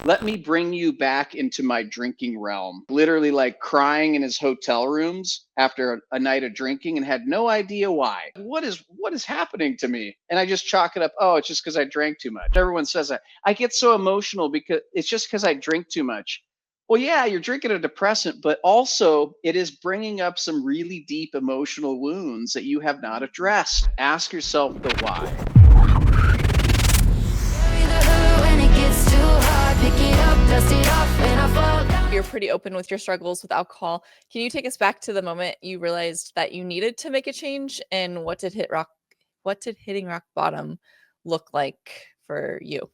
let me bring you back into my drinking realm. Literally like crying in his hotel rooms after a night of drinking and had no idea why. What is happening to me? And I just chalk it up, oh, it's just because I drank too much. Everyone says that. I get so emotional because it's just because I drink too much. Well, yeah, you're drinking a depressant, but also it is bringing up some really deep emotional wounds that you have not addressed. Ask yourself the why. You're pretty open with your struggles with alcohol. Can you take us back to the moment you realized that you needed to make a change, and what did hitting rock bottom look like for you?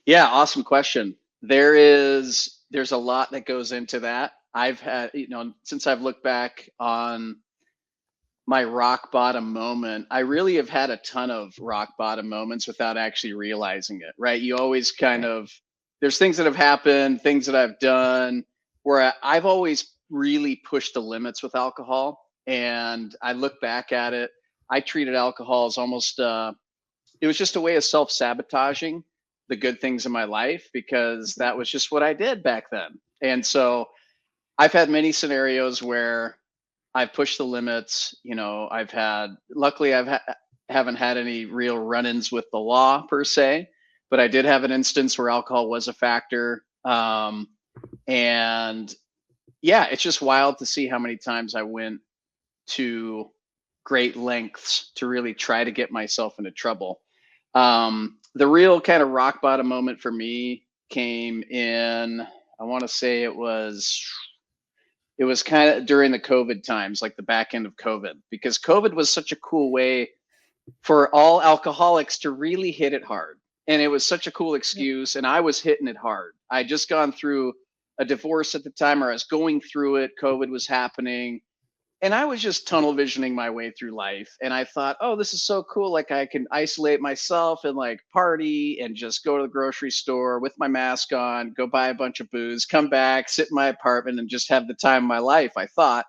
Yeah, awesome question. There's a lot that goes into that. I've had, since I've looked back on my rock bottom moment, I really have had a ton of rock bottom moments without actually realizing it, right? You always kind Right. of, there's things that have happened, things that I've done where I've always really pushed the limits with alcohol. And I look back at it, I treated alcohol as almost, it was just a way of self sabotaging the good things in my life because that was just what I did back then. And so I've had many scenarios where I've pushed the limits. Luckily, haven't had any real run ins with the law per se, but I did have an instance where alcohol was a factor. And yeah, it's just wild to see how many times I went to great lengths to really try to get myself into trouble. The real kind of rock bottom moment for me came in, I want to say it was kind of during the COVID times, like the back end of COVID, because COVID was such a cool way for all alcoholics to really hit it hard. And it was such a cool Yep. excuse. And I was hitting it hard. I just gone through a divorce at the time, or I was going through it. COVID was happening, and I was just tunnel visioning my way through life. And I thought, oh, this is so cool. Like I can isolate myself and like party and just go to the grocery store with my mask on, go buy a bunch of booze, come back, sit in my apartment and just have the time of my life, I thought.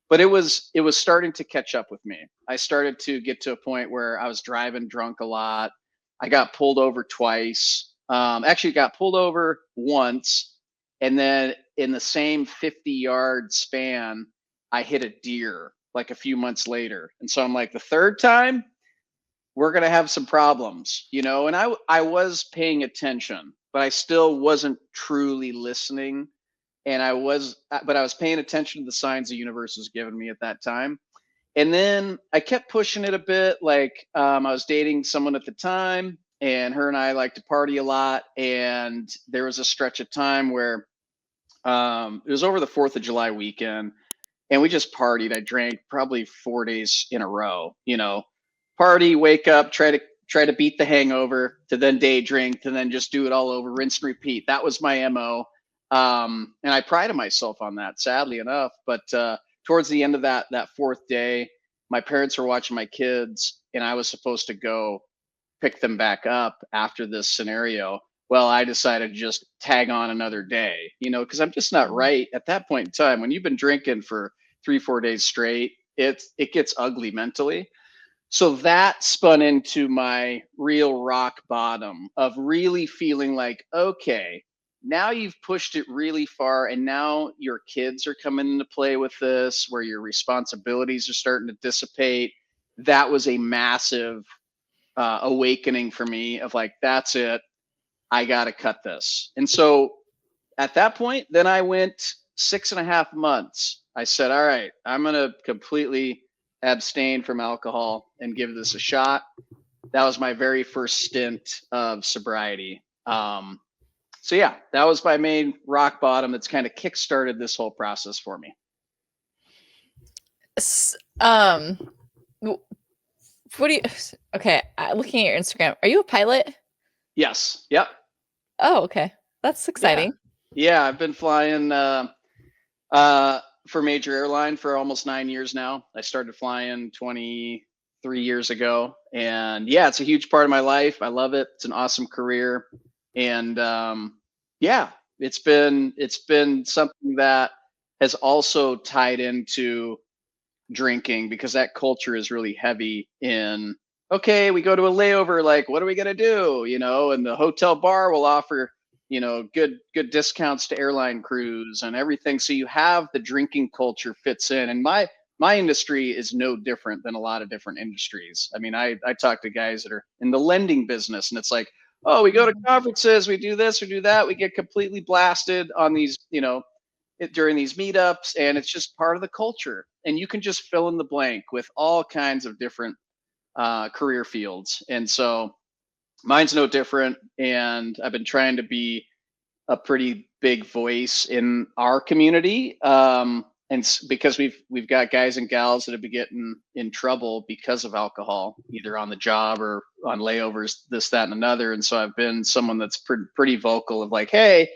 But it was starting to catch up with me. I started to get to a point where I was driving drunk a lot. I got pulled over twice. Actually got pulled over once, and then in the same 50-yard span I hit a deer like a few months later. And so I'm like, the third time, we're going to have some problems. And I was paying attention, but I still wasn't truly listening. But I was paying attention to the signs the universe was giving me at that time. And then I kept pushing it a bit. Like I was dating someone at the time, and her and I like to party a lot. And there was a stretch of time where it was over the 4th of July weekend, and we just partied. I drank probably 4 days in a row. Party, wake up, try to beat the hangover, to then day drink, to then just do it all over, rinse and repeat. That was my mo. And I prided myself on that, sadly enough. But towards the end of that fourth day, my parents were watching my kids, and I was supposed to go pick them back up after this scenario. Well, I decided to just tag on another day, because I'm just not Mhm. right at that point in time. When you've been drinking for 3, 4 days straight, it gets ugly mentally. So that spun into my real rock bottom of really feeling like, okay, now you've pushed it really far, and now your kids are coming into play with this, where your responsibilities are starting to dissipate. That was a massive awakening for me of like, that's it. I got to cut this. And so at that point, then I went 6.5 months. I said, all right, I'm going to completely abstain from alcohol and give this a shot. That was my very first stint of sobriety. So yeah, that was my main rock bottom that's kind of kickstarted this whole process for me. S- Um, w- what do you? Okay, looking at your Instagram, are you a pilot? Yes. Yep. Oh, okay, that's Yeah. exciting. Yeah. I've been flying uh, for major airline for almost 9 years now. I started flying 23 years ago, and yeah, it's a huge part of my life. I love it. It's an awesome career, and yeah, it's been something that has also tied into drinking because that culture is really heavy in. Okay, we go to a layover. Like, what are we gonna do? And the hotel bar will offer good discounts to airline crews and everything. So you have the drinking culture fits in. And my industry is no different than a lot of different industries. I mean, I talk to guys that are in the lending business, and it's like, oh, we go to conferences, we do this or do that. We get completely blasted on these, during these meetups, and it's just part of the culture. And you can just fill in the blank with all kinds of different career fields. And so mine's no different. And I've been trying to be a pretty big voice in our community. Because we've got guys and gals that have been getting in trouble because of alcohol, either on the job or on layovers, this, that, and another. And so I've been someone that's pretty vocal of like, hey,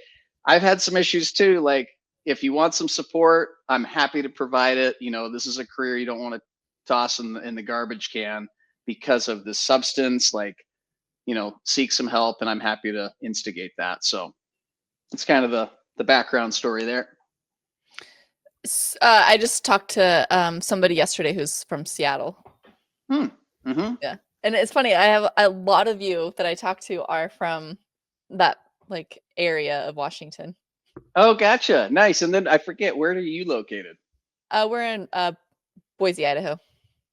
I've had some issues too. Like, if you want some support, I'm happy to provide it. This is a career you don't want to toss in the garbage can because of the substance. Like, seek some help, and I'm happy to instigate that. So it's kind of the background story there. I just talked to somebody yesterday who's from Seattle. Mm-hmm. Yeah, and it's funny. I have a lot of you that I talk to are from that like area of Washington. Oh, gotcha. Nice. And then I forget, where are you located? We're in Boise, Idaho.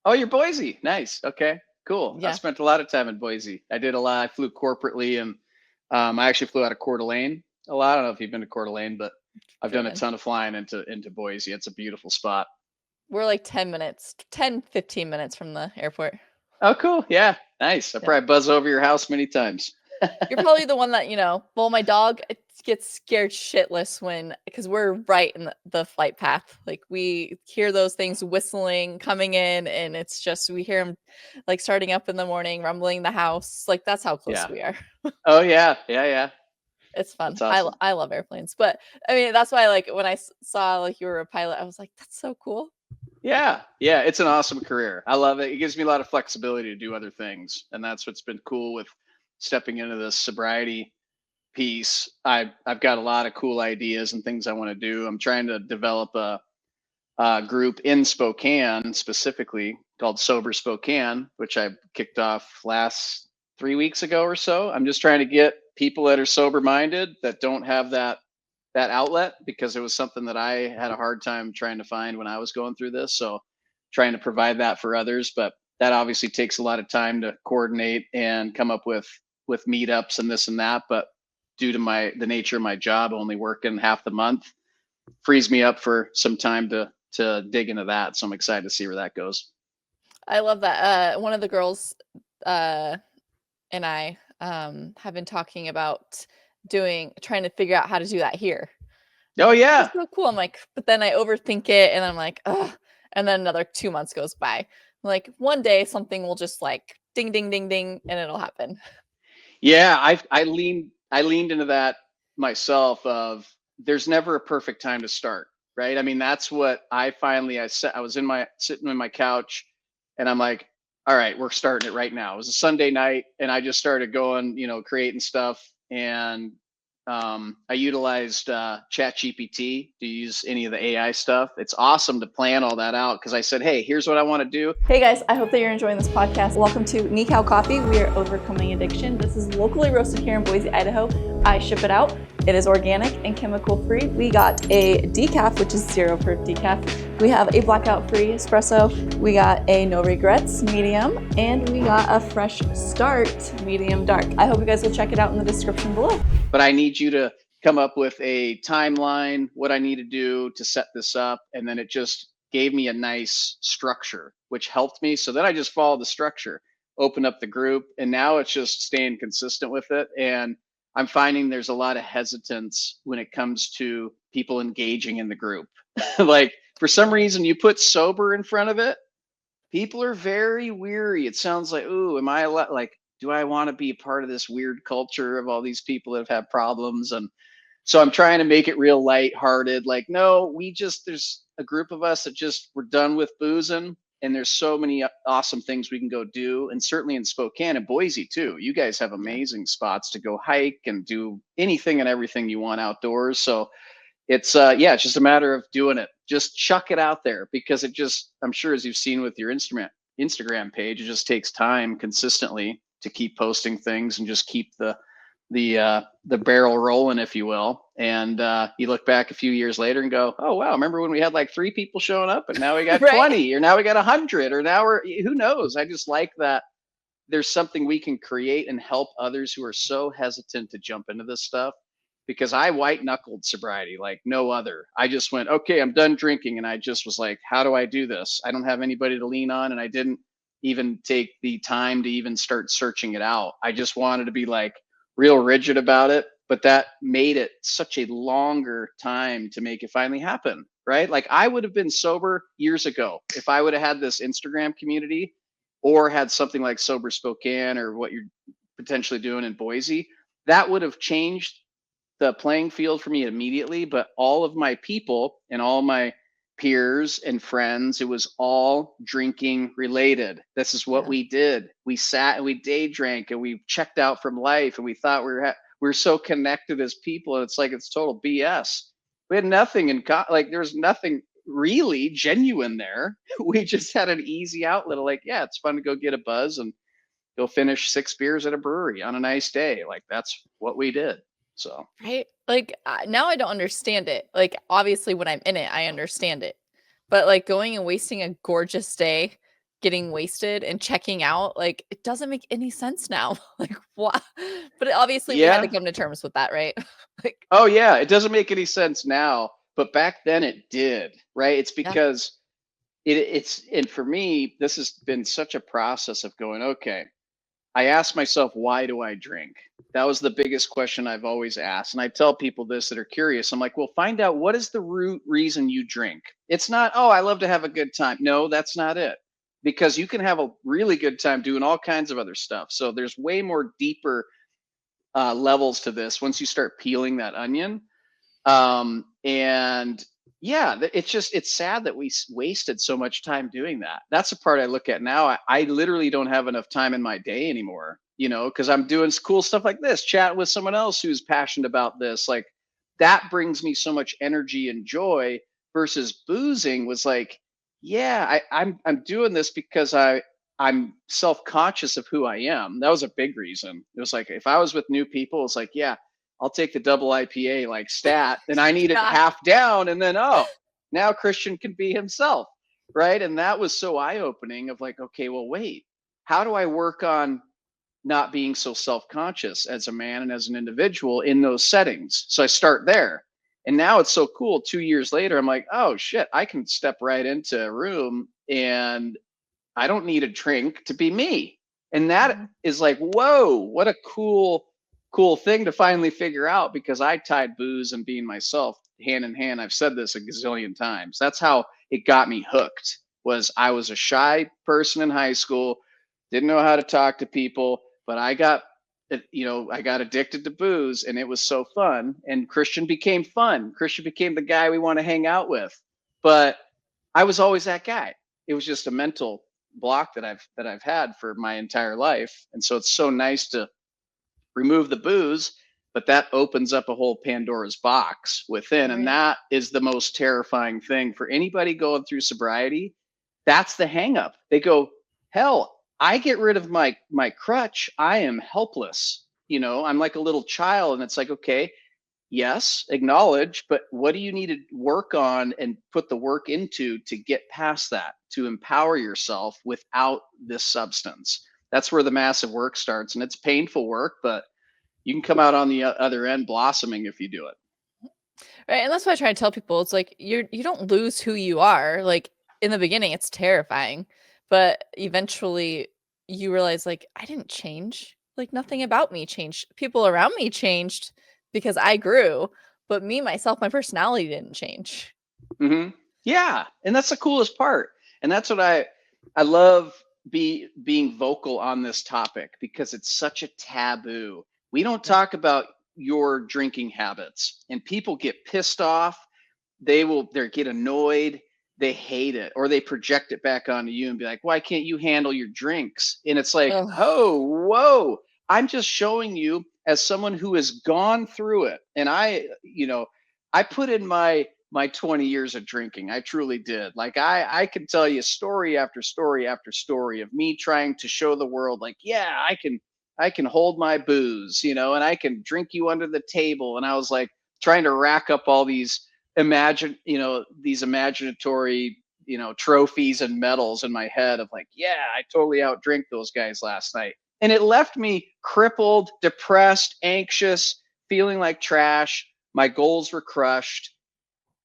Oh, you're Boise. Nice. Okay, cool. Yeah. I spent a lot of time in Boise. I did a lot. I flew corporately, and I actually flew out of Coeur d'Alene a lot. I don't know if you've been to Coeur d'Alene, but I've done a ton of flying into Boise. It's a beautiful spot. We're like 10, 15 minutes from the airport. Oh, cool. Yeah, nice. I probably buzz over your house many times. You're probably the one that, well, my dog gets scared shitless because we're right in the flight path. Like, we hear those things whistling, coming in, and it's just, we hear them like starting up in the morning, rumbling the house. Like, that's how close we are. Oh, yeah. Yeah. It's fun. Awesome. I love airplanes. But I mean, that's why, like, when I saw like you were a pilot, I was like, that's so cool. Yeah. It's an awesome career. I love it. It gives me a lot of flexibility to do other things. And that's what's been cool with stepping into this sobriety piece. I've got a lot of cool ideas and things I want to do. I'm trying to develop a group in Spokane specifically called Sober Spokane, which I kicked off last 3 weeks ago or so. I'm just trying to get people that are sober minded that don't have that outlet, because it was something that I had a hard time trying to find when I was going through this. So trying to provide that for others, but that obviously takes a lot of time to coordinate and come up with meetups and this and that. But due to the nature of my job, only working half the month, frees me up for some time to dig into that. So I'm excited to see where that goes. I love that. One of the girls and I have been talking about trying to figure out how to do that here. Oh yeah. It's so cool. I'm like, but then I overthink it, and I'm like, ugh. And then another 2 months goes by. I'm like, one day something will just like ding, ding, ding, ding, and it'll happen. Yeah, I leaned into that myself. Of there's never a perfect time to start, right? I mean, that's what I was sitting in my couch, and I'm like, all right, we're starting it right now. It was a Sunday night, and I just started going, creating stuff. And I utilized ChatGPT to use any of the AI stuff. It's awesome to plan all that out, because I said, hey, here's what I want to do. Hey guys, I hope that you're enjoying this podcast. Welcome to Nikau Coffee. We are overcoming addiction. This is locally roasted here in Boise, Idaho. I ship it out. It is organic and chemical free. We got a decaf, which is 0 proof decaf. We have a blackout free espresso. We got a no regrets medium, and we got a fresh start medium dark. I hope you guys will check it out in the description below. But I need you to come up with a timeline, what I need to do to set this up. And then it just gave me a nice structure, which helped me. So then I just followed the structure, opened up the group, and now it's just staying consistent with it. And I'm finding there's a lot of hesitance when it comes to people engaging in the group. Like, for some reason, you put sober in front of it, people are very weary. It sounds like, ooh, am I like, do I want to be a part of this weird culture of all these people that have had problems? And so I'm trying to make it real lighthearted. Like, no, there's a group of us that we're done with boozing, and there's so many awesome things we can go do. And certainly in Spokane and Boise too, you guys have amazing spots to go hike and do anything and everything you want outdoors. So it's it's just a matter of doing it. Just chuck it out there, because I'm sure, as you've seen with your Instagram page, it just takes time consistently to keep posting things and just keep the the barrel rolling, if you will. And you look back a few years later and go, oh wow, remember when we had like 3 people showing up, and now we got Right? 20, or now we got 100, or now we're, who knows? I just like that there's something we can create and help others who are so hesitant to jump into this stuff. Because I white knuckled sobriety like no other. I just went, okay, I'm done drinking. And I just was like, how do I do this? I don't have anybody to lean on. And I didn't even take the time to even start searching it out. I just wanted to be like real rigid about it. But that made it such a longer time to make it finally happen. Right. Like I would have been sober years ago if I would have had this Instagram community or had something like Sober Spokane or what you're potentially doing in Boise. That would have changed the playing field for me immediately. But all of my people and all my peers and friends, it was all drinking related. This is what Yeah. we did. We sat and we day drank and we checked out from life, and we thought we were so connected as people. And it's like, it's total BS. We had nothing like there was nothing really genuine there. We just had an easy outlet of like, yeah, it's fun to go get a buzz and go finish 6 beers at a brewery on a nice day. Like that's what we did. So Right? Like, now I don't understand it. Like, obviously, when I'm in it, I understand it. But, like, going and wasting a gorgeous day, getting wasted and checking out, like, it doesn't make any sense now. Like, what? But obviously, we had to yeah. come to terms with that, right? Like, Oh yeah, it doesn't make any sense now, but back then it did, right? It's yeah. because it's and for me, this has been such a process of going, okay, I asked myself, why do I drink? That was the biggest question I've always asked. And I tell people this that are curious. I'm like, well, find out what is the root reason you drink. It's not, oh, I love to have a good time. No, that's not it. Because you can have a really good time doing all kinds of other stuff. So there's way more deeper levels to this once you start peeling that onion. And yeah, it's sad that we wasted so much time doing that. That's the part I look at now. I literally don't have enough time in my day anymore, because I'm doing cool stuff like this, chatting with someone else who's passionate about this. Like that brings me so much energy and joy versus boozing was like, yeah, I'm doing this because I'm self-conscious of who I am. That was a big reason. It was like if I was with new people, it's like, yeah, I'll take the double IPA like stat, and I need it Yeah. half down, and then now Christian can be himself, right? And that was so eye-opening of like, okay, well, wait, how do I work on not being so self-conscious as a man and as an individual in those settings? So I start there. And now it's so cool. 2 years later, I'm like, oh shit, I can step right into a room and I don't need a drink to be me. And that Mhm. is like, whoa, what a cool thing to finally figure out, because I tied booze and being myself hand in hand. I've said this a gazillion times. That's how it got me hooked. Was I was a shy person in high school, didn't know how to talk to people, but I got addicted to booze, and it was so fun. And Christian became fun. Christian became the guy we want to hang out with. But I was always that guy. It was just a mental block that I've had for my entire life. And so it's so nice to remove the booze, but that opens up a whole Pandora's box within. And Right. that is the most terrifying thing for anybody going through sobriety. That's the hang up. They go, hell, I get rid of my crutch, I am helpless. I'm like a little child. And it's like, okay, yes, acknowledge, but what do you need to work on and put the work into to get past that, to empower yourself without this substance? That's where the massive work starts. And it's painful work, but you can come out on the other end blossoming if you do it. Right. And that's why I try to tell people it's like you don't lose who you are. Like in the beginning, it's terrifying, but eventually you realize like I didn't change. Like nothing about me changed. People around me changed because I grew, but me, myself, my personality didn't change. Hmm. Yeah, and that's the coolest part, and that's what I love being vocal on this topic, because it's such a taboo. We don't Yeah. talk about your drinking habits, and people get pissed off. They get annoyed. They hate it, or they project it back onto you and be like, "Why can't you handle your drinks?" And it's like, Ugh. "Oh, whoa! I'm just showing you as someone who has gone through it, and I put in my 20 years of drinking. I truly did. Like I can tell you story after story after story of me trying to show the world like, yeah, I can hold my booze, and I can drink you under the table. And I was like trying to rack up all these these imaginatory, trophies and medals in my head of like, yeah, I totally outdrink those guys last night. And it left me crippled, depressed, anxious, feeling like trash. My goals were crushed.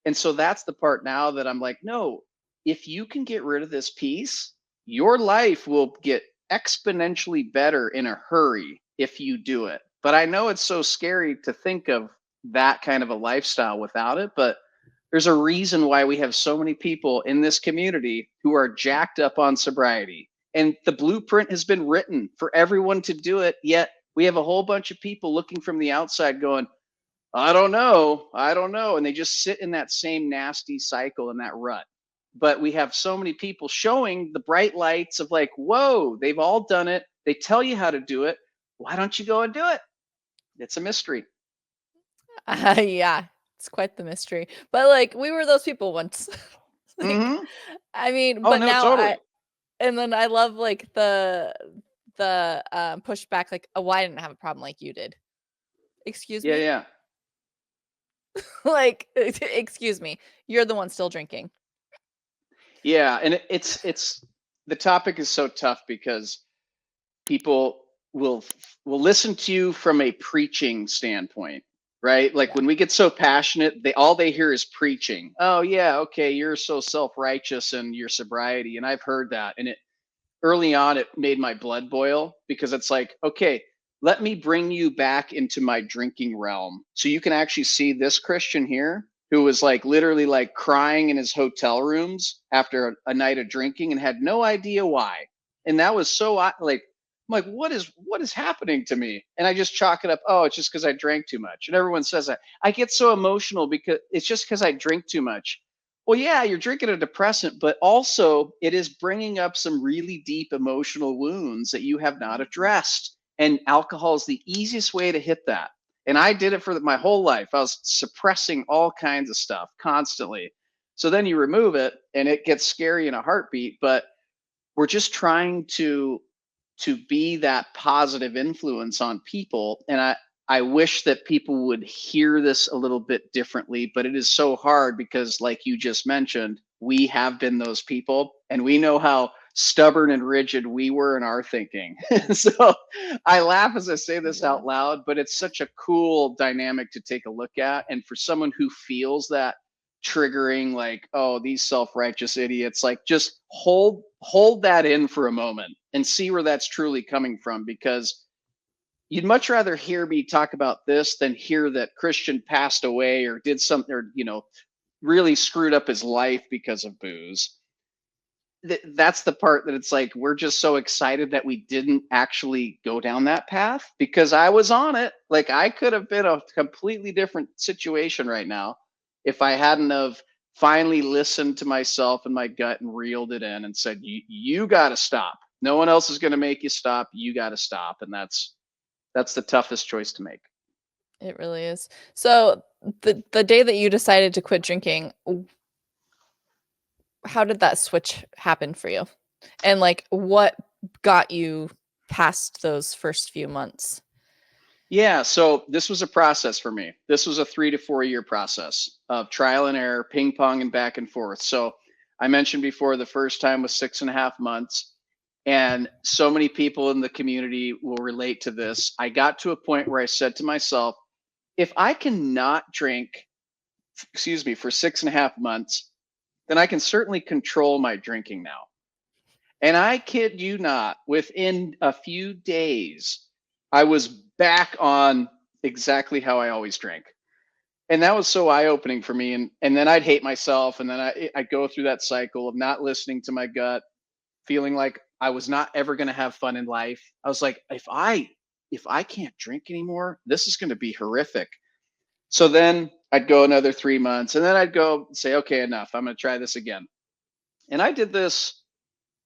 And so that's the part now that I'm like, no, if you can get rid of this piece, your life will get exponentially better in a hurry if you do it. But I know it's so scary to think of that kind of a lifestyle without it. But there's a reason why we have so many people in this community who are jacked up on sobriety. And the blueprint has been written for everyone to do it. Yet we have a whole bunch of people looking from the outside going, I don't know. I don't know. And they just sit in that same nasty cycle and that rut. But we have so many people showing the bright lights of like, whoa, they've all done it. They tell you how to do it. Why don't you go and do it? It's a mystery. Yeah, it's quite the mystery. But like we were those people once. Like, Mm-hmm. I mean, Oh, but no, now totally. and then I love like the pushback, like, oh, I didn't have a problem like you did. Excuse Yeah, me? yeah. Like, excuse me, you're the one still drinking. Yeah. And it's the topic is so tough because people will listen to you from a preaching standpoint, right? Like Yeah. when we get so passionate, they hear is preaching. Oh yeah, okay, you're so self-righteous in your sobriety. And I've heard that. And it early on it made my blood boil because it's like, okay, let me bring you back into my drinking realm so you can actually see this Christian here who was like literally like crying in his hotel rooms after a night of drinking and had no idea why. And that was so like, I'm like, what is happening to me? And I just chalk it up. Oh, it's just because I drank too much. And everyone says that. I get so emotional because it's just because I drink too much. Well, yeah, you're drinking a depressant, but also it is bringing up some really deep emotional wounds that you have not addressed. And alcohol is the easiest way to hit that. And I did it for my whole life. I was suppressing all kinds of stuff constantly. So then you remove it and it gets scary in a heartbeat, but we're just trying to be that positive influence on people. And I wish that people would hear this a little bit differently, but it is so hard because, like you just mentioned, we have been those people and we know how stubborn and rigid we were in our thinking. So I laugh as I say this Yeah. out loud, but it's such a cool dynamic to take a look at. And for someone who feels that triggering, like, oh, these self-righteous idiots, like just hold that in for a moment and see where that's truly coming from, because you'd much rather hear me talk about this than hear that Christian passed away or did something, or really screwed up his life because of booze. That's the part that it's like we're just so excited that we didn't actually go down that path, because I was on it. Like I could have been a completely different situation right now if I hadn't have finally listened to myself and my gut and reeled it in and said, you got to stop. No one else is going to make you stop. You got to stop. And that's the toughest choice to make. It really is. So the day that you decided to quit drinking, how did that switch happen for you? And like what got you past those first few months? Yeah, so this was a process for me. This was a 3 to 4 year process of trial and error, ping pong and back and forth. So I mentioned before the first time was 6.5 months. And so many people in the community will relate to this. I got to a point where I said to myself, if I cannot drink, excuse me, for 6.5 months, then I can certainly control my drinking now. And I kid you not, within a few days, I was back on exactly how I always drank. And that was so eye-opening for me. And then I'd hate myself. And then I'd go through that cycle of not listening to my gut, feeling like I was not ever going to have fun in life. I was like, if I can't drink anymore, this is going to be horrific. So then I'd go another 3 months and then I'd go say, okay, enough. I'm going to try this again. And I did this,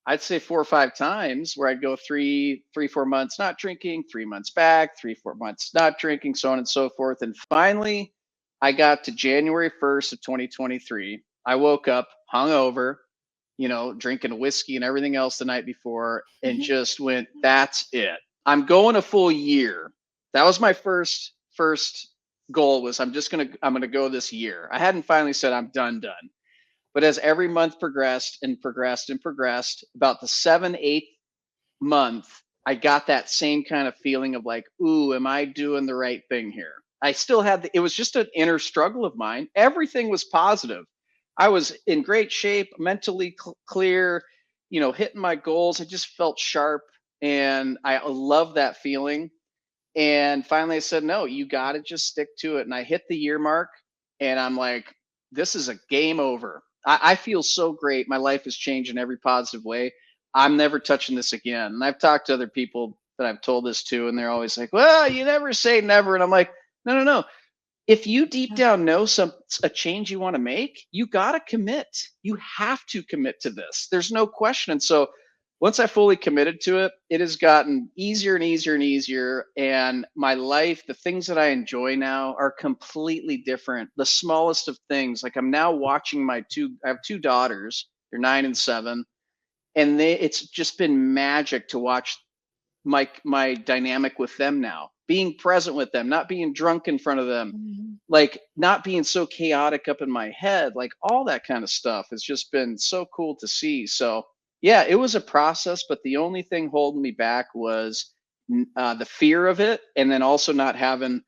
I'd say 4 or 5 times, where I'd go 4 months not drinking, 3 months back, 4 months not drinking, so on and so forth. And finally, I got to January 1st of 2023. I woke up hungover, drinking whiskey and everything else the night before, and just went, that's it. I'm going a full year. That was my first goal was I'm going to go this year. I hadn't finally said I'm done. But as every month progressed and progressed and progressed, about the 8th month, I got that same kind of feeling of like, ooh, am I doing the right thing here? I still had, it was just an inner struggle of mine. Everything was positive. I was in great shape, mentally clear, hitting my goals. I just felt sharp. And I love that feeling. And finally I said, no, you got to just stick to it. And I hit the year mark and I'm like, this is a game over. I feel so great. My life has changed in every positive way. I'm never touching this again. And I've talked to other people that I've told this to, and they're always like, well, you never say never. And I'm like, no. If you deep down know a change you want to make, you got to commit. You have to commit to this. There's no question. And so once I fully committed to it, it has gotten easier and easier and easier. And my life, the things that I enjoy now are completely different. The smallest of things, like I'm now watching I have two daughters, they're 9 and 7. And it's just been magic to watch my dynamic with them now, being present with them, not being drunk in front of them, like not being so chaotic up in my head, like all that kind of stuff has just been so cool to see. So yeah, it was a process, but the only thing holding me back was the fear of it, and then also not having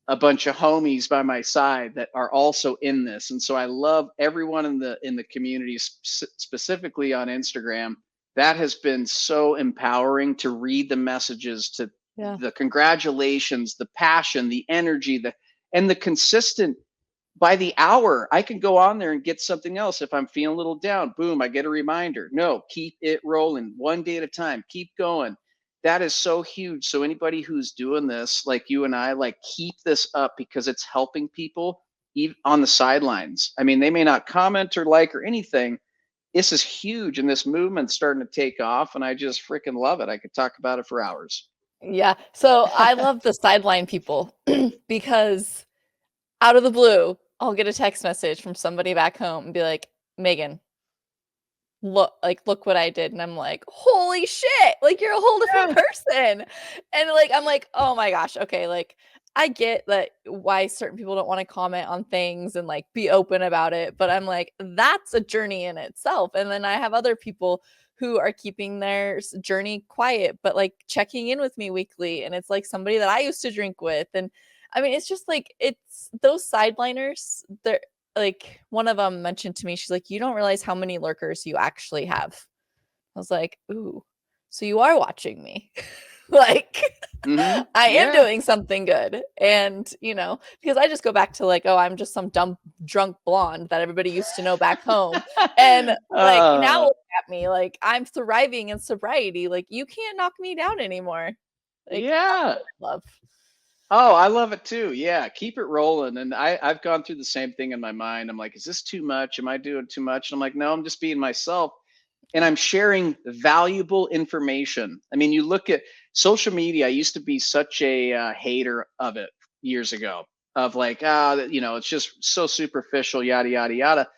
a bunch of homies by my side that are also in this. And so I love everyone in the community, specifically on Instagram. That has been so empowering to read the messages, to the congratulations, the passion, the energy, and the consistent. By the hour, I can go on there and get something else. If I'm feeling a little down, boom, I get a reminder. No, keep it rolling one day at a time. Keep going. That is so huge. So anybody who's doing this, like you and I, like keep this up because it's helping people even on the sidelines. I mean, they may not comment or like or anything. This is huge, and this movement's starting to take off, and I just freaking love it. I could talk about it for hours. Yeah. So I love the sideline people because out of the blue, I'll get a text message from somebody back home and be like, Megan, look what I did. And I'm like, holy shit, like you're a whole different person. And like, I'm like, oh my gosh. Okay. Like I get that why certain people don't want to comment on things and like be open about it. But I'm like, that's a journey in itself. And then I have other people who are keeping their journey quiet, but like checking in with me weekly. And it's like somebody that I used to drink with. And I mean, it's just like, it's those sideliners. They're like, one of them mentioned to me, she's like, you don't realize how many lurkers you actually have. I was like, ooh, so you are watching me. Like, I am doing something good. And, because I just go back to like, oh, I'm just some dumb drunk blonde that everybody used to know back home. And like, now look at me, like I'm thriving in sobriety. Like, you can't knock me down anymore. Like, love. Oh, I love it too. Yeah, keep it rolling. And I've gone through the same thing in my mind. I'm like, is this too much? Am I doing too much? And I'm like, no, I'm just being myself. And I'm sharing valuable information. I mean, you look at social media. I used to be such a hater of it years ago, of like, it's just so superficial, yada, yada, yada.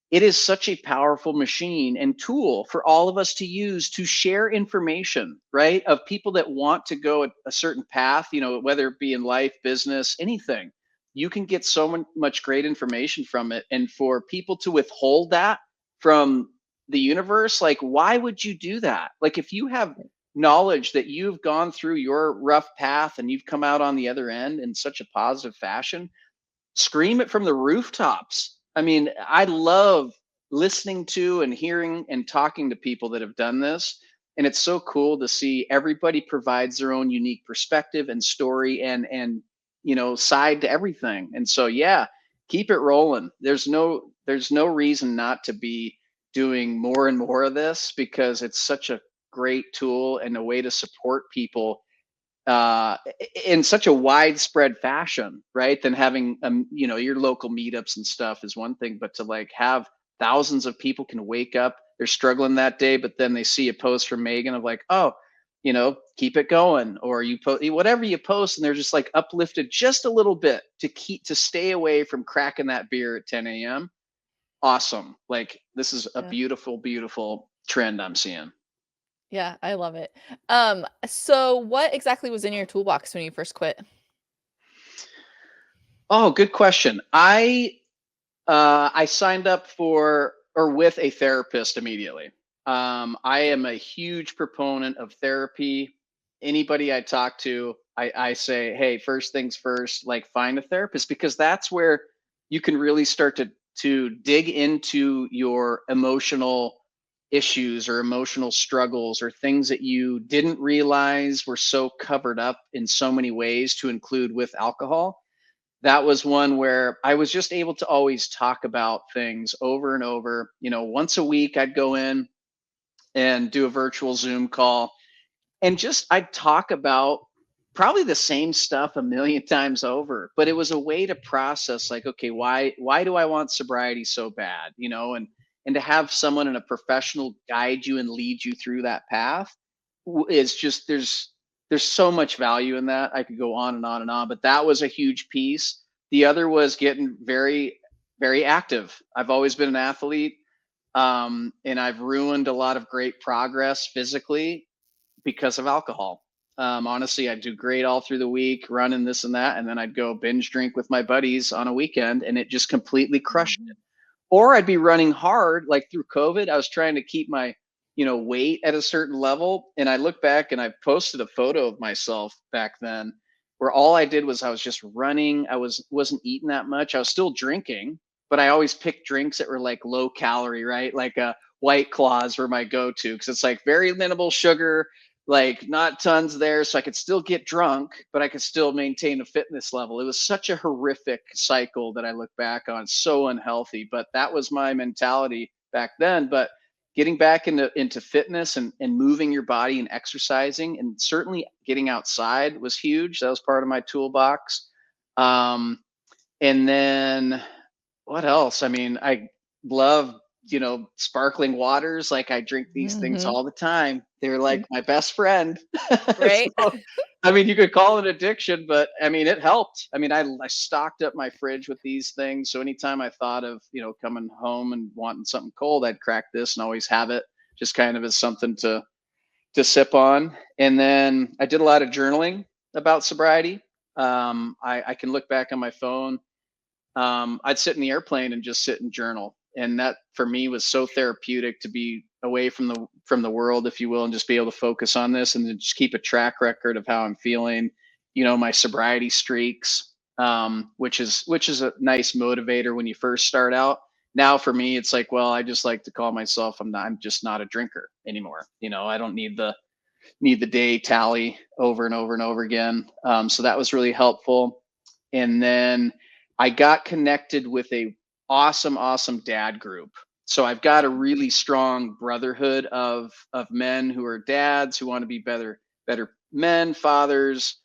It is such a powerful machine and tool for all of us to use to share information, right? Of people that want to go a certain path, whether it be in life, business, anything. You can get so much great information from it. And for people to withhold that from the universe, like, why would you do that? Like, if you have knowledge that you've gone through your rough path and you've come out on the other end in such a positive fashion, scream it from the rooftops. I mean, I love listening to and hearing and talking to people that have done this. And it's so cool to see everybody provides their own unique perspective and story and side to everything. And so yeah, keep it rolling. There's no reason not to be doing more and more of this, because it's such a great tool and a way to support people in such a widespread fashion, right? Than having your local meetups and stuff is one thing, but to like have thousands of people can wake up, they're struggling that day, but then they see a post from Megan of like, oh, keep it going, or you post whatever you post, and they're just like uplifted just a little bit to stay away from cracking that beer at 10 a.m. Awesome. Like, this is a beautiful, beautiful trend I'm seeing. Yeah, I love it. So what exactly was in your toolbox when you first quit? Oh, good question. I signed up for or with a therapist immediately. I am a huge proponent of therapy. Anybody I talk to, I say, hey, first things first, like find a therapist because that's where you can really start to dig into your emotional issues or emotional struggles or things that you didn't realize were so covered up in so many ways to include with alcohol. That was one where I was just able to always talk about things over and over. Once a week, I'd go in and do a virtual Zoom call and just I'd talk about probably the same stuff a million times over, but it was a way to process like, okay, why do I want sobriety so bad? And to have someone and a professional guide you and lead you through that path is just there's so much value in that. I could go on and on and on, but that was a huge piece. The other was getting very, very active. I've always been an athlete, and I've ruined a lot of great progress physically because of alcohol. Honestly, I'd do great all through the week, running this and that, and then I'd go binge drink with my buddies on a weekend, and it just completely crushed Mhm. it. Or I'd be running hard, like through COVID. I was trying to keep my, weight at a certain level, and I look back and I posted a photo of myself back then, where all I did was I was just running. I wasn't eating that much. I was still drinking, but I always picked drinks that were like low calorie, right? Like White Claws were my go-to because it's like very minimal sugar, like not tons there, so I could still get drunk, but I could still maintain a fitness level. It was such a horrific cycle that I look back on, so unhealthy, but that was my mentality back then. But getting back into fitness and moving your body and exercising and certainly getting outside was huge. That was part of my toolbox. Um, and then what else? I mean, I love, sparkling waters. Like I drink these things Mhm. all the time. They're like my best friend. Right? So, I mean, you could call it addiction, but I mean, it helped. I mean, I stocked up my fridge with these things. So anytime I thought of, coming home and wanting something cold, I'd crack this and always have it just kind of as something to sip on. And then I did a lot of journaling about sobriety. I can look back on my phone. I'd sit in the airplane and just sit and journal, and that for me was so therapeutic to be away from the world, if you will, and just be able to focus on this and then just keep a track record of how I'm feeling. My sobriety streaks, which is a nice motivator when you first start out. Now for me, it's like, well, I just like to call myself I'm just not a drinker anymore. I don't need the day tally over and over and over again. So that was really helpful. And then I got connected with a awesome dad group. So I've got a really strong brotherhood of men who are dads who want to be better men, fathers,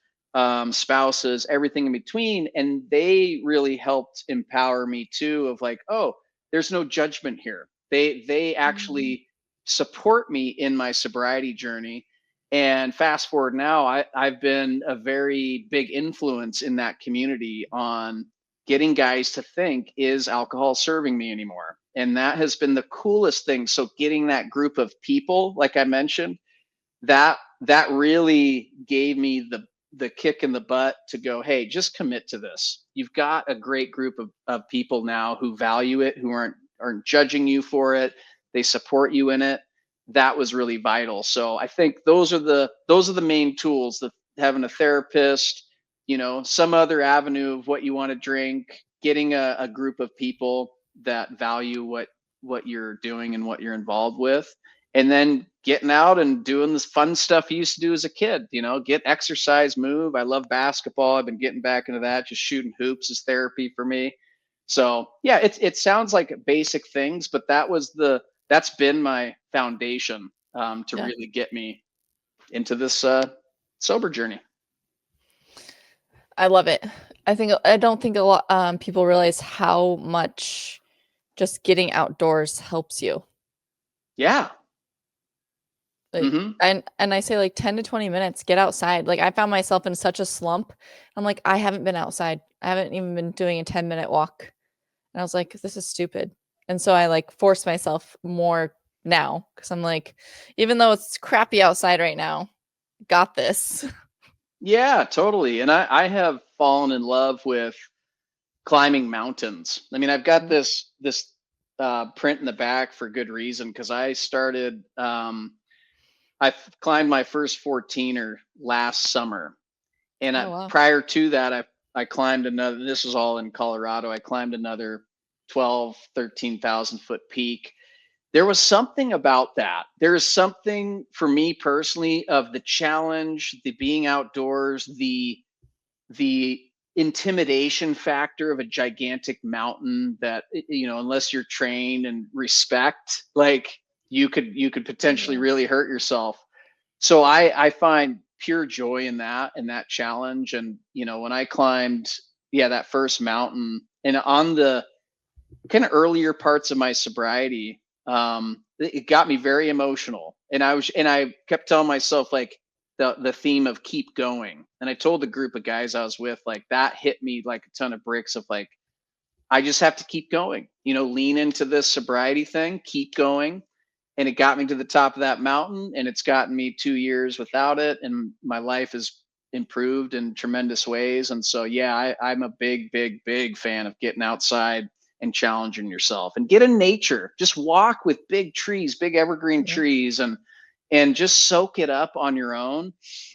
spouses, everything in between, and they really helped empower me too. Of like, oh, there's no judgment here. They Mhm. actually support me in my sobriety journey. And fast forward now, I've been a very big influence in that community on getting guys to think, is alcohol serving me anymore? And that has been the coolest thing. So getting that group of people, like I mentioned, that really gave me the kick in the butt to go, hey, just commit to this. You've got a great group of people now who value it, who aren't judging you for it. They support you in it. That was really vital. So I think those are the main tools, the having a therapist, some other avenue of what you want to drink, getting a group of people that value what you're doing and what you're involved with, and then getting out and doing this fun stuff you used to do as a kid, get exercise, move. I love basketball. I've been getting back into that. Just shooting hoops is therapy for me. So yeah, it sounds like basic things, but that's been my foundation, to Yeah. really get me into this sober journey. I love it. I don't think a lot people realize how much just getting outdoors helps you. Yeah. Like Hmm. and I say like 10 to 20 minutes, get outside. Like I found myself in such a slump. I'm like, I haven't been outside. I haven't even been doing a 10-minute walk. And I was like, this is stupid. And so I like forced myself more. now, because I'm like, even though it's crappy outside right now, got this. Yeah, totally. And I have fallen in love with climbing mountains. I mean, I've got this print in the back for good reason because I started I climbed my first 14er last summer. And Oh wow. prior to that, I climbed another, this was all in Colorado. I climbed another 12, 13,000 foot peak. There was something about that. There is something for me personally of the challenge, the being outdoors, the intimidation factor of a gigantic mountain that, unless you're trained and respect, like you could potentially Yeah. really hurt yourself. So I find pure joy in that challenge. And when I climbed, yeah, that first mountain, and on the kind of earlier parts of my sobriety, it got me very emotional. And I kept telling myself, like, the theme of keep going. And I told the group of guys I was with, like, that hit me like a ton of bricks of, like, I just have to keep going, lean into this sobriety thing, keep going. And it got me to the top of that mountain, and it's gotten me 2 years without it. And my life has improved in tremendous ways. And so, yeah, I'm a big, big, big fan of getting outside and challenging yourself and get in nature. Just walk with big trees, big evergreen Yeah. trees, and just soak it up on your own.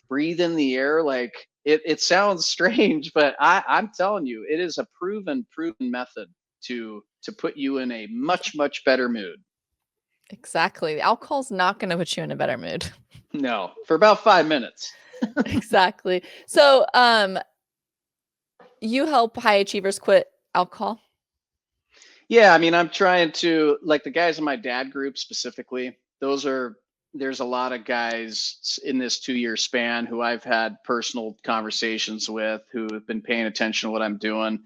Breathe in the air. Like, it sounds strange, but I'm telling you, it is a proven method to put you in a much, much better mood. Exactly. The alcohol's not going to put you in a better mood. No, for about 5 minutes. Exactly. So, you help high achievers quit alcohol? Yeah, I mean, I'm trying to, like, the guys in my dad group specifically. There's a lot of guys in this 2 year span who I've had personal conversations with who have been paying attention to what I'm doing.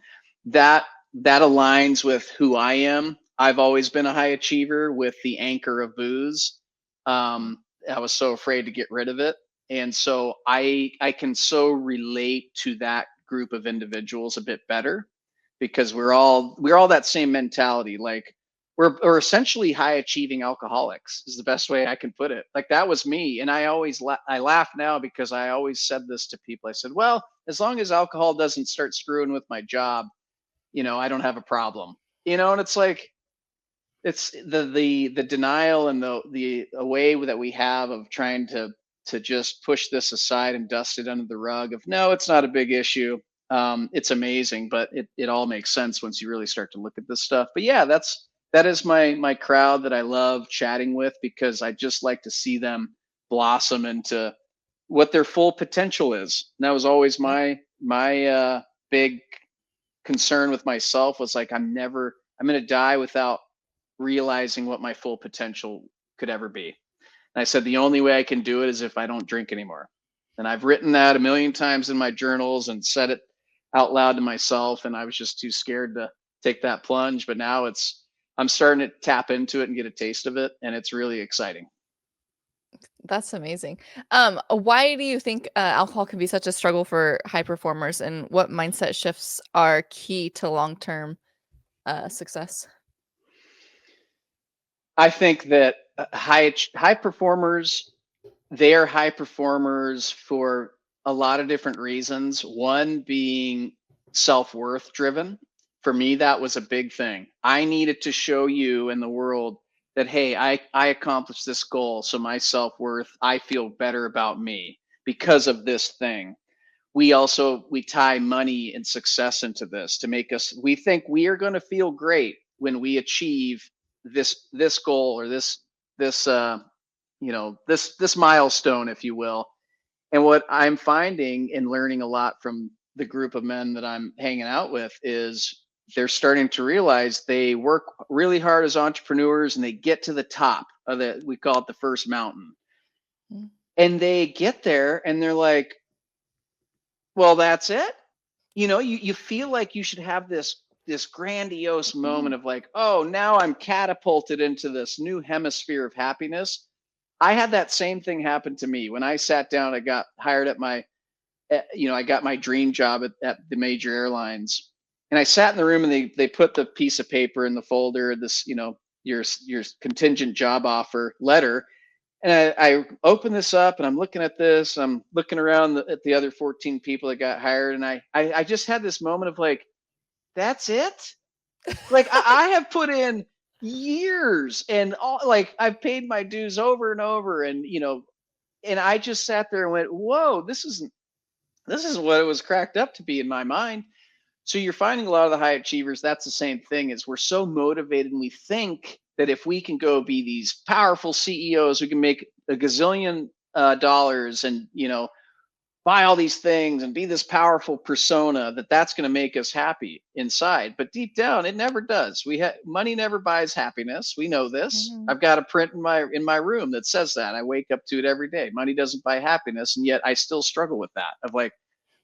That that aligns with who I am. I've always been a high achiever with the anchor of booze. I was so afraid to get rid of it, and so I can so relate to that group of individuals a bit better because we're all that same mentality. Like, we're essentially high achieving alcoholics is the best way I can put it. Like, that was me. And I laugh now because I always said this to people. I said, well, as long as alcohol doesn't start screwing with my job, I don't have a problem. And it's like, it's the denial and the a way that we have of trying to just push this aside and dust it under the rug of, no, it's not a big issue. It's amazing, but it all makes sense once you really start to look at this stuff. But yeah, that is my crowd that I love chatting with, because I just like to see them blossom into what their full potential is. And that was always Yeah. my big concern with myself, was like, I'm going to die without realizing what my full potential could ever be. And I said, the only way I can do it is if I don't drink anymore. And I've written that a million times in my journals and said it out loud to myself. And I was just too scared to take that plunge. But now I'm starting to tap into it and get a taste of it. And it's really exciting. That's amazing. Why do you think alcohol can be such a struggle for high performers, and what mindset shifts are key to long-term success? I think that high performers, they are high performers for a lot of different reasons. One being self-worth driven. For me, that was a big thing. I needed to show you and the world that, hey, I accomplished this goal. So my self-worth, I feel better about me because of this thing. We tie money and success into this to make us, we think we are going to feel great when we achieve this goal, or this milestone, if you will. And what I'm finding and learning a lot from the group of men that I'm hanging out with is they're starting to realize they work really hard as entrepreneurs, and they get to the top of we call it the first mountain. Mm. And they get there and they're like, well, that's it. You feel like you should have this grandiose moment of, like, oh, now I'm catapulted into this new hemisphere of happiness. I had that same thing happen to me when I sat down. I got hired at I got my dream job at the major airlines, and I sat in the room, and they put the piece of paper in the folder, this your contingent job offer letter. And I open this up and I'm looking at this. I'm looking around at the other 14 people that got hired. And I just had this moment of like, that's it? Like I have put in years and all, like I've paid my dues over and over. And, and I just sat there and went, whoa, this isn't what it was cracked up to be in my mind. So you're finding a lot of the high achievers, that's the same thing, is we're so motivated and we think that if we can go be these powerful CEOs, we can make a gazillion dollars and, buy all these things and be this powerful persona, that's going to make us happy inside. But deep down, it never does. Money never buys happiness. We know this. Mhm. I've got a print in my room that says that. I wake up to it every day. Money doesn't buy happiness, and yet I still struggle with that. Of like,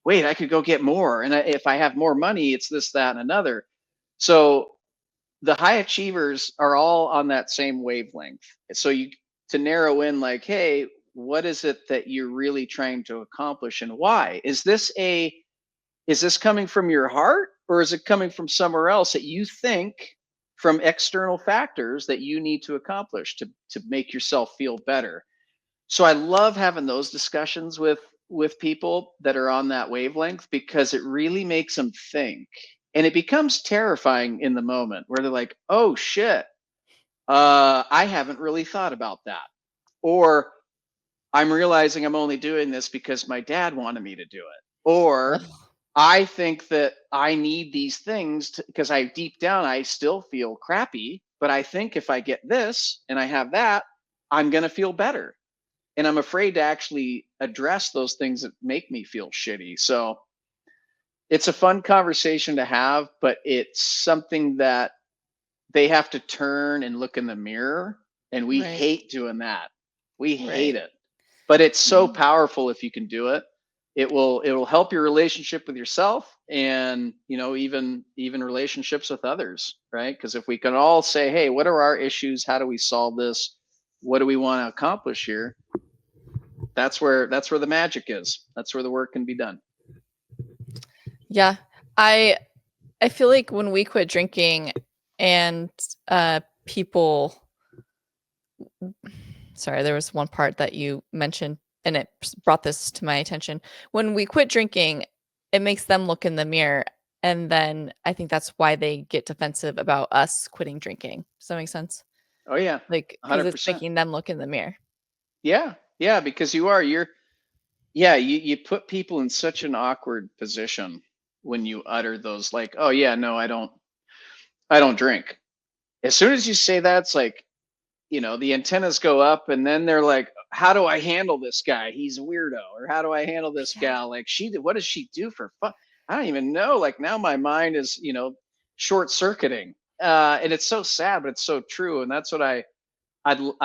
wait, I could go get more, and if I have more money, it's this, that, and another. So the high achievers are all on that same wavelength. So to narrow in, like, hey, what is it that you're really trying to accomplish and why? Is this coming from your heart, or is it coming from somewhere else that you think from external factors that you need to accomplish to make yourself feel better? So I love having those discussions with people that are on that wavelength, because it really makes them think. And it becomes terrifying in the moment where they're like, oh shit, I haven't really thought about that. Or I'm realizing I'm only doing this because my dad wanted me to do it. Or Ugh. I think that I need these things because deep down, I still feel crappy. But I think if I get this and I have that, I'm going to feel better. And I'm afraid to actually address those things that make me feel shitty. So it's a fun conversation to have, but it's something that they have to turn and look in the mirror. And we Right. hate doing that. We hate Right. it. But it's so Mhm. powerful if you can do it. It will help your relationship with yourself, and even relationships with others, right? Because if we can all say, hey, what are our issues? How do we solve this? What do we want to accomplish here? That's where the magic is. That's where the work can be done. Yeah. I feel like when we quit drinking and people sorry, there was one part that you mentioned and it brought this to my attention. When we quit drinking, it makes them look in the mirror, and then I think that's why they get defensive about us quitting drinking. Does that make sense? Oh yeah, Like, because it's 100%. making them look in the mirror. Yeah, because you put people in such an awkward position when you utter those, like, oh yeah, no, I don't drink. As soon as you say that, it's like, the antennas go up, and then they're like, how do I handle this guy? He's a weirdo. Or how do I handle this Yeah. gal? Like, what does she do for fun? I don't even know. Like, now my mind is, short circuiting. And it's so sad, but it's so true. And that's what I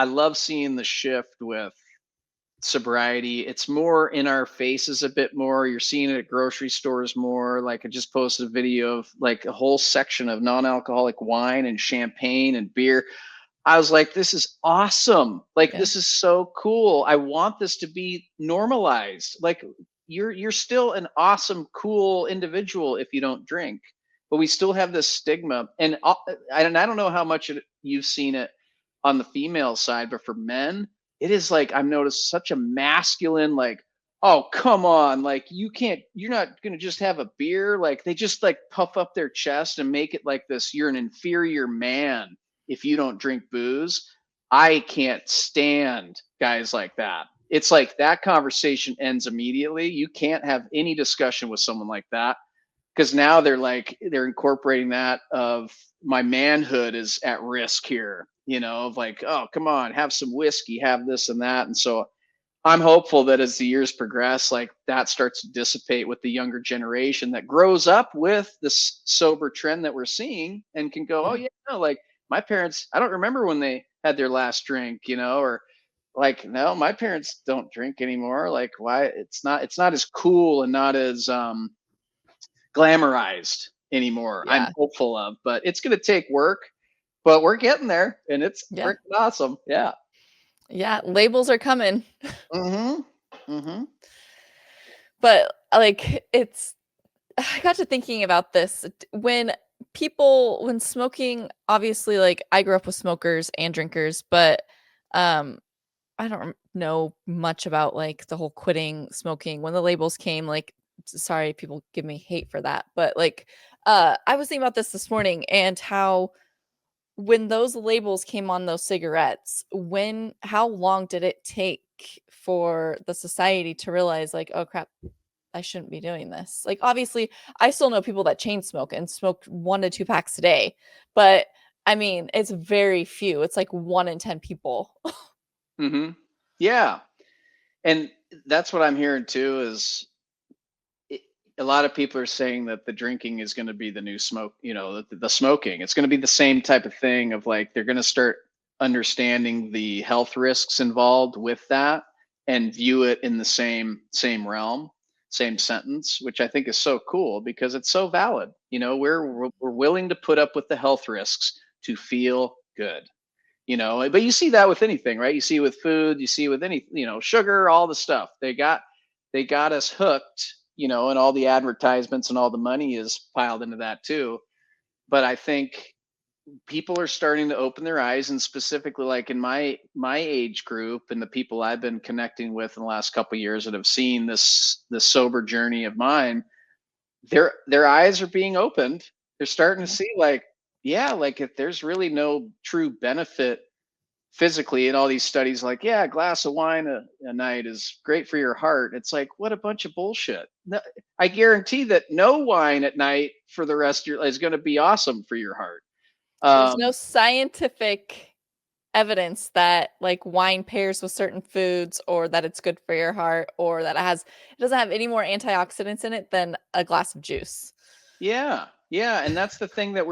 love seeing the shift with sobriety. It's more in our faces a bit more. You're seeing it at grocery stores more. Like, I just posted a video of like a whole section of non-alcoholic wine and champagne and beer. I was like, this is awesome. Like, Yeah. this is so cool. I want this to be normalized. Like, you're still an awesome, cool individual if you don't drink, but we still have this stigma. And I don't know how much you've seen it on the female side, but for men, it is like I've noticed such a masculine, like, oh come on, like you're not gonna just have a beer. Like, they just like puff up their chest and make it like this. You're an inferior man if you don't drink booze. I can't stand guys like that. It's like that conversation ends immediately. You can't have any discussion with someone like that, because now they're incorporating that of my manhood is at risk here, of like, oh come on, have some whiskey, have this and that. And so I'm hopeful that as the years progress, like that starts to dissipate with the younger generation that grows up with this sober trend that we're seeing and can go, oh Yeah. yeah, no, like my parents, I don't remember when they had their last drink, or like, no, my parents don't drink anymore. Like, why? It's not as cool and not as glamorized anymore. I'm Yeah. hopeful of, but it's going to take work, but we're getting there, and it's Yeah. freaking awesome. Yeah. Yeah. Labels are coming. Mm-hmm. Mm-hmm. But like I got to thinking about this when people when smoking, obviously, like I grew up with smokers and drinkers, but um I don't know much about like the whole quitting smoking. When the labels came, like sorry, people give me hate for that, but like I was thinking about this morning and how when those labels came on those cigarettes, how long did it take for the society to realize like, oh crap, I shouldn't be doing this? Like obviously, I still know people that chain smoke and smoke 1 to 2 packs a day, but I mean, it's very few. It's like 1 in 10 people. Hmm. Yeah. And that's what I'm hearing too is it, a lot of people are saying that the drinking is going to be the new smoke, the smoking. It's going to be the same type of thing of like they're going to start understanding the health risks involved with that and view it in the same realm, same sentence, which I think is so cool because it's so valid. We're willing to put up with the health risks to feel good. But you see that with anything, right? You see with food, you see with any, sugar, all the stuff. They got us hooked, and all the advertisements and all the money is piled into that too. But I think people are starting to open their eyes, and specifically like in my age group and the people I've been connecting with in the last couple of years that have seen this sober journey of mine, their eyes are being opened. They're starting to see like, yeah, like if there's really no true benefit physically in all these studies, like, yeah, a glass of wine a night is great for your heart. It's like, what a bunch of bullshit. No, I guarantee that no wine at night for the rest of your life is going to be awesome for your heart. There's no um scientific evidence that like wine pairs with certain foods or that it's good for your heart or that it doesn't have any more antioxidants in it than a glass of juice. yeah, and that's the thing that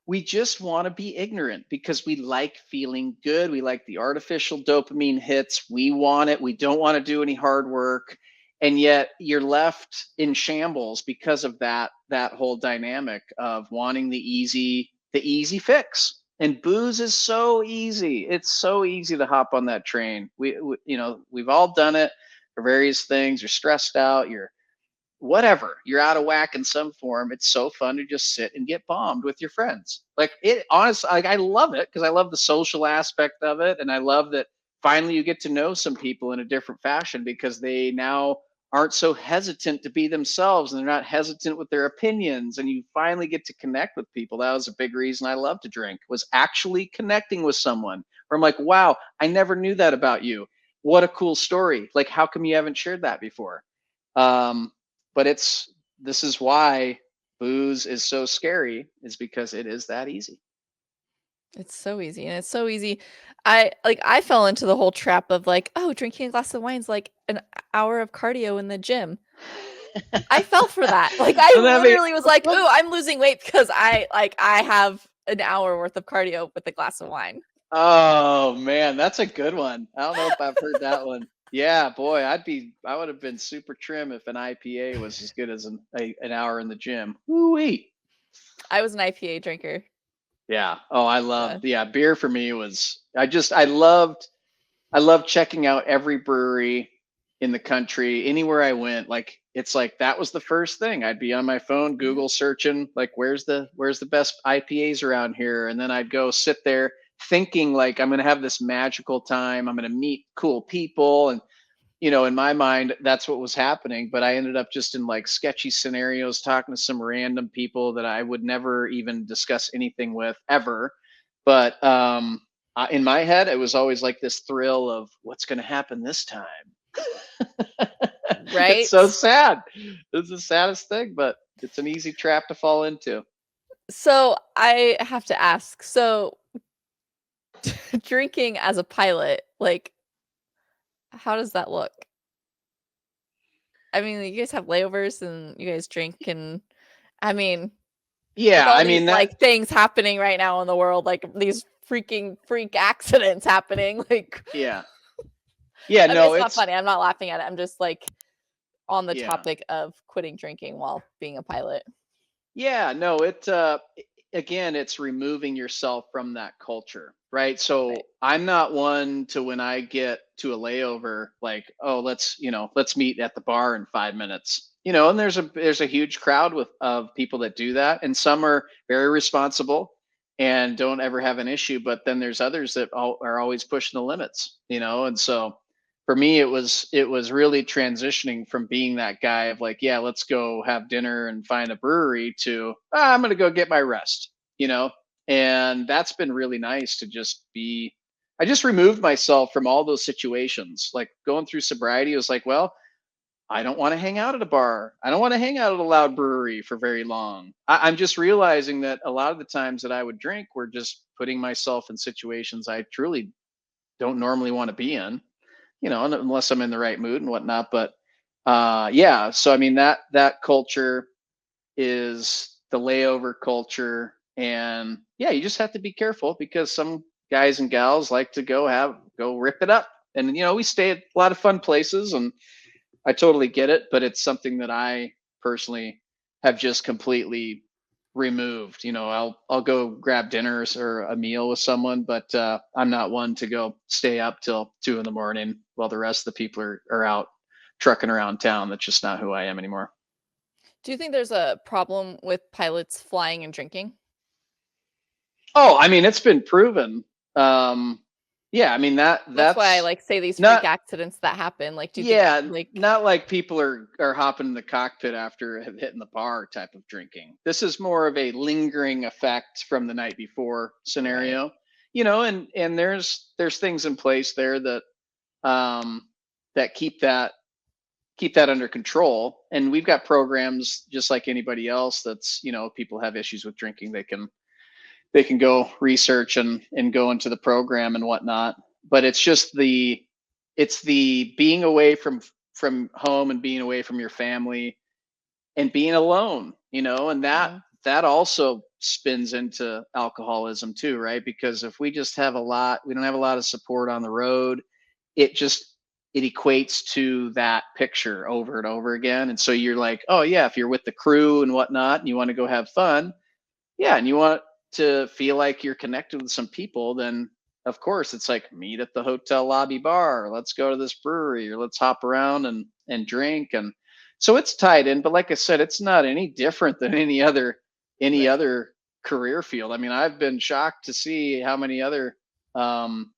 we just want to be ignorant because we like feeling good. We like the artificial dopamine hits. We want it. We don't want to do any hard work. And yet you're left in shambles because of that whole dynamic of wanting the easy fix. And booze is so easy. It's so easy to hop on that train. We've all done it for various things. You're stressed out, you're whatever, you're out of whack in some form. It's so fun to just sit and get bombed with your friends. Like it honestly, like I love it because I love the social aspect of it. And I love that finally you get to know some people in a different fashion because they now aren't so hesitant to be themselves and they're not hesitant with their opinions, and you finally get to connect with people. That was a big reason I love to drink, was actually connecting with someone where I'm like, wow, I never knew that about you. What a cool story. Like, how come you haven't shared that before? um, but this is why booze is so scary, is because it is that easy. It's so easy, and it's so easy. I fell into the whole trap of like, oh, drinking a glass of wine is like an hour of cardio in the gym. I fell for that. Like I Doesn't that make literally was like, "Ooh, I'm losing weight because I have an hour worth of cardio with a glass of wine." Oh man, that's a good one. I don't know if I've heard that one. Yeah, boy, I would have been super trim if an IPA was as good as an hour in the gym. Woo-wee. I was an IPA drinker. Yeah. Oh, I Uh, loved, yeah, beer for me was, I loved checking out every brewery in the country, anywhere I went. Like it's like that was the first thing. I'd be on my phone, Google searching, like where's the best IPAs around here, and then I'd go sit there thinking like I'm gonna have this magical time. I'm gonna meet cool people, and in my mind, that's what was happening. But I ended up just in like sketchy scenarios, talking to some random people that I would never even discuss anything with ever. But in my head, it was always like this thrill of what's going to happen this time. It's right? so sad. It's the saddest thing, but it's an easy trap to fall into. So I have to ask. So drinking as a pilot, like how does that look? I mean, you guys have layovers and you guys drink and I mean, with Yeah, all I these mean that. like things happening right now in the world, like these freaking freak accidents happening, like Yeah, yeah, I mean, no, it's not it's funny. I'm not laughing at it. I'm just like on the yeah. topic of quitting drinking while being a pilot. Yeah, no, again, it's removing yourself from that culture, right? Right. So I'm not one to, when I get to a layover, like, oh, let's meet at the bar in 5 minutes. And there's a huge crowd of people that do that, and some are very responsible and don't ever have an issue, but then there's others that are always pushing the limits, and so for me it was really transitioning from being that guy of like, yeah, let's go have dinner and find a brewery, to I'm going to go get my rest, and that's been really nice to just be. I just removed myself from all those situations. Like going through sobriety, it was like, well, I don't want to hang out at a bar. I don't want to hang out at a loud brewery for very long. I'm just realizing that a lot of the times that I would drink were just putting myself in situations I truly don't normally want to be in, unless I'm in the right mood and whatnot. But yeah, so I mean that culture is the layover culture, and yeah, you just have to be careful because some guys and gals like to go rip it up, and we stay at a lot of fun places, and I totally get it, but it's something that I personally have just completely removed. I'll go grab dinners or a meal with someone, but I'm not one to go stay up till 2 in the morning while the rest of the people are out trucking around town. That's just not who I am anymore. Do you think there's a problem with pilots flying and drinking? Oh, I mean, it's been proven. Yeah, I mean That's why I that's like say these freak not. accidents that happen. Like, do you think Yeah, like not like people are hopping in the cockpit after hitting the bar type of drinking. This is more of a lingering effect from the night before right? scenario. And there's things in place there um that keep that under control. And we've got programs just like anybody else. That's, people have issues with drinking, they can go research and go into the program and whatnot. But it's the being away from home and being away from your family and being alone, and that Yeah. that also spins into alcoholism too, right? Because if we don't have a lot of support on the road, it just it equates to that picture over and over again. And so you're like, oh yeah, if you're with the crew and whatnot and you want to go have fun, yeah, and you want to feel like you're connected with some people, then of course it's like meet at the hotel lobby bar, or let's go to this brewery, or let's hop around and drink. And so it's tied in, but like I said, it's not any different than any Right. other career field. I mean, I've been shocked to see how many other um,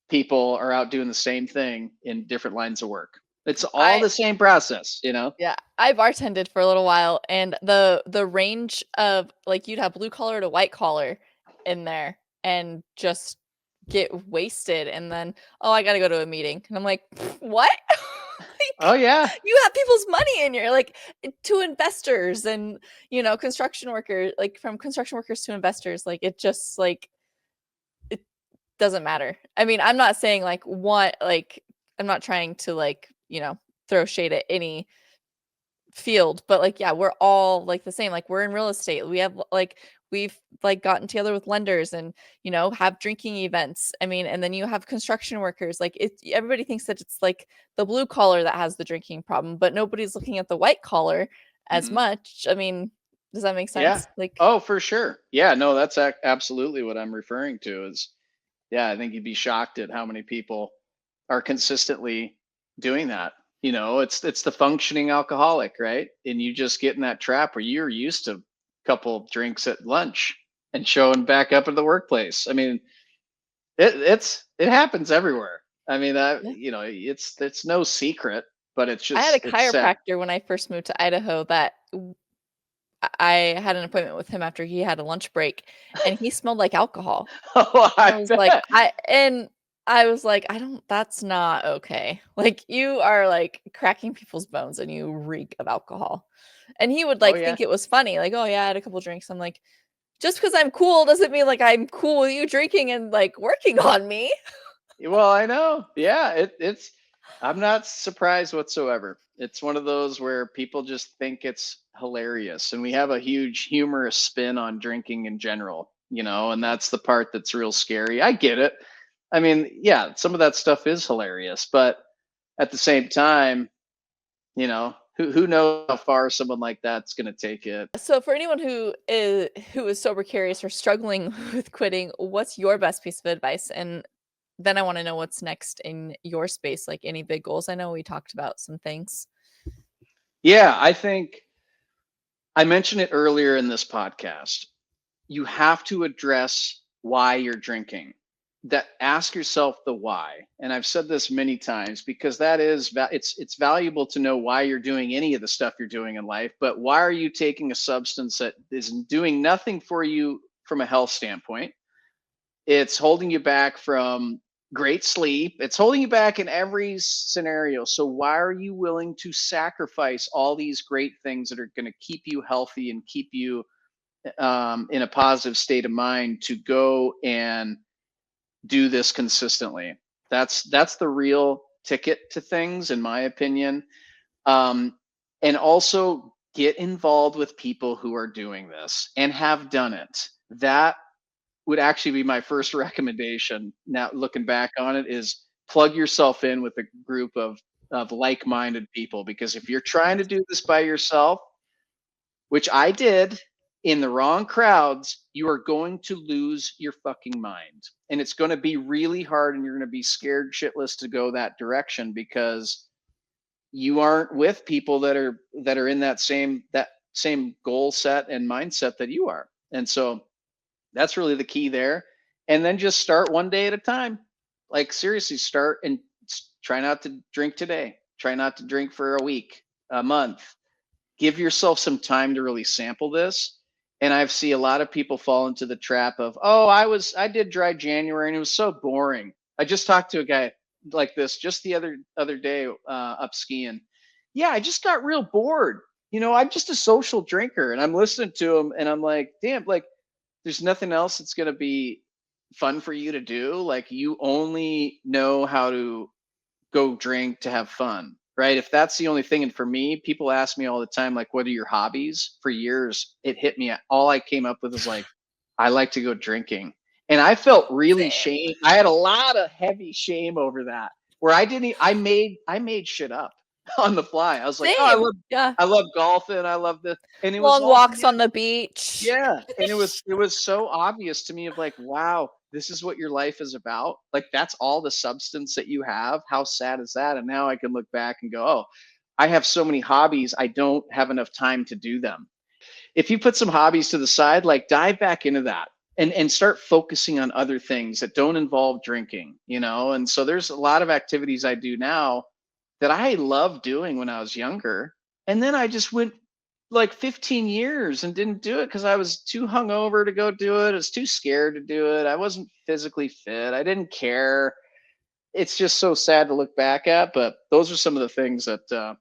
people are out doing the same thing in different lines of work. It's all I the same process. Yeah, I bartended for a little while, and the range of like you'd have blue collar to white collar in there and just get wasted, and then, oh, I gotta go to a meeting, and I'm like, what? Oh Like, yeah. you have people's money in your like to investors and construction workers, like from construction workers to investors, like it just like it doesn't matter. I mean, I'm not saying like what like I'm not trying to like throw shade at any field, but like yeah, we're all like the same. Like we're in real estate, we've like gotten together with lenders and have drinking events. I mean, and then you have construction workers. Like everybody thinks that it's like the blue collar that has the drinking problem, but nobody's looking at the white collar as Mhm. much. I mean, does that make Yeah. sense? Like Oh, for sure. Yeah, no, that's absolutely what I'm referring to is, yeah, I think you'd be shocked at how many people are consistently doing that. It's the functioning alcoholic, right? And you just get in that trap where you're used to a couple drinks at lunch and showing back up at the workplace. I mean, it happens everywhere. I mean, yeah. it's no secret, but I had a it's sad. chiropractor when I first moved to Idaho that I had an appointment with him after he had a lunch break, and he smelled like alcohol. Oh, I I was like, bet. I was like, "I don't that's not okay." Like, you are, like, cracking people's bones and you reek of alcohol. And he would, Oh like, yeah. think it was funny, like, "Oh, yeah, I had a couple drinks." I'm like, "Just because 'cause I'm cool doesn't mean, like, I'm cool with you drinking and, like, working on me." Well, I know. Yeah, it's. I'm not surprised whatsoever. It's one of those where people just think it's hilarious, and we have a huge humorous spin on drinking in general, and that's the part that's real scary. I get it. I mean, yeah, some of that stuff is hilarious, but at the same time, who knows how far someone like that's going to take it. So for anyone who is sober curious or struggling with quitting, what's your best piece of advice? And then I wanna know what's next in your space, like, any big goals? I know we talked about some things. Yeah, I think I mentioned it earlier in this podcast. You have to address why you're drinking. That ask yourself the why. And I've said this many times because that is it's valuable to know why you're doing any of the stuff you're doing in life, but why are you taking a substance that is doing nothing for you from a health standpoint? It's holding you back from great sleep. It's holding you back in every scenario. So why are you willing to sacrifice all these great things that are going to keep you healthy and keep you in a positive state of mind to go and do this consistently? That's the real ticket to things, in my opinion. Um, and also get involved with people who are doing this and have done it. That would actually be my first recommendation. Now, looking back on it, is plug yourself in with a group of like-minded people, because if you're trying to do this by yourself, which I did, in the wrong crowds, you are going to lose your fucking mind. And it's going to be really hard, and you're going to be scared shitless to go that direction because you aren't with people that are in that same goal set and mindset that you are. And so that's really the key there. And then just start one day at a time. Like, seriously, start and try not to drink today. Try not to drink for a week, a month. Give yourself some time to really sample this. And I've seen a lot of people fall into the trap of, oh, I did dry January and it was so boring. I just talked to a guy like this just the other day up skiing. Yeah, I just got real bored. I'm just a social drinker, and I'm listening to him and I'm like, damn, like there's nothing else that's going to be fun for you to do. Like, you only know how to go drink to have fun, right? If that's the only thing. And for me, people ask me all the time, like, what are your hobbies? For years, it hit me. All I came up with is like, I like to go drinking. And I felt really Same. shame. I had a lot of heavy shame over that, where I made shit up on the fly. I was like, oh, Same. Yeah. I love golfing. I love this. And it was Long all, walks on the beach. yeah. And it was so obvious to me of like, wow, this is what your life is about. Like, that's all the substance that you have. How sad is that? And now I can look back and go, oh, I have so many hobbies. I don't have enough time to do them. If you put some hobbies to the side, like, dive back into that and start focusing on other things that don't involve drinking. And so there's a lot of activities I do now that I loved doing when I was younger. And then I just went like 15 years and didn't do it because I was too hungover to go do it. I was too scared to do it. I wasn't physically fit. I didn't care. It's just so sad to look back at, but those are some of the things that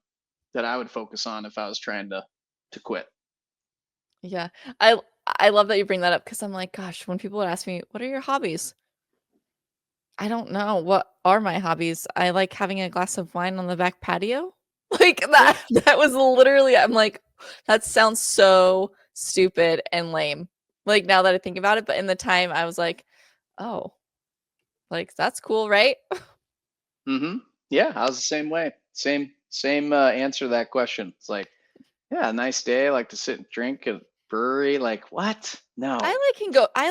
I would focus on if I was trying to quit. Yeah. I love that you bring that up because I'm like, gosh, when people would ask me, what are your hobbies? I don't know. What are my hobbies? I like having a glass of wine on the back patio. Like Yeah. that was literally, I'm like, that sounds so stupid and lame. Like now that I think about it, but in the time I was like, oh, like that's cool, right? Mm-hmm. Yeah, I was the same way. Same answer to that question. It's like, yeah, nice day. I like to sit and drink at a brewery. Like, what? No. I